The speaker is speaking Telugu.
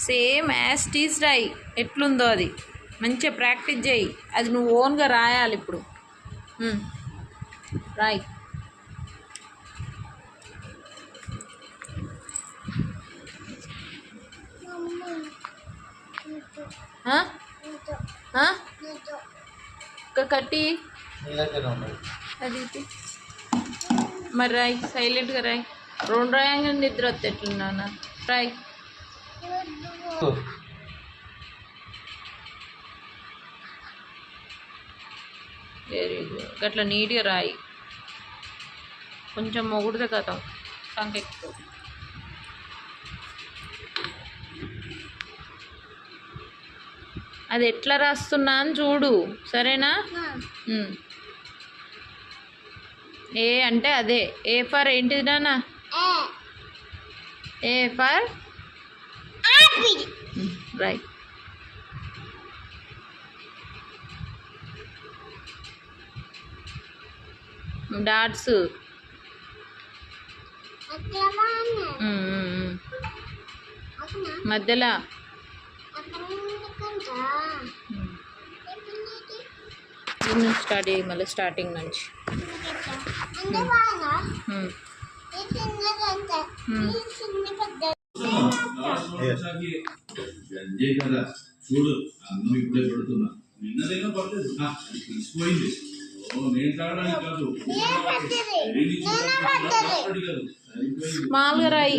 సేమ్ యాజ్ టీస్ రాయి ఎట్లుందో అది మంచిగా ప్రాక్టీస్ చేయి. అది నువ్వు ఓన్గా రాయాలి ఇప్పుడు. రాయి. కట్టి అది మరి రాయి, సైలెంట్గా రాయి. 2 రాయంగా నిద్ర వస్తే ఎట్లున్నా రాయి. Very good. అట్లా నీట్గా రాయి. కొంచెం మొగుడితే కథం సంకెక్కువ. అది ఎట్లా రాస్తున్నా అని చూడు, సరేనా? ఏ అంటే అదే. ఏ ఫర్ ఏంటిది నాన్న? A for right. డాట్స్ మధ్యలో స్టార్ట్ చేయి మళ్ళీ స్టార్టింగ్ నుంచి. చూడు అన్నం ఇప్పుడే పెడుతున్నా. నిన్నదైనా పర్లేదు, తీసిపోయింది. నేను తాగడానికి కాదు, స్మాల్గా రాయి.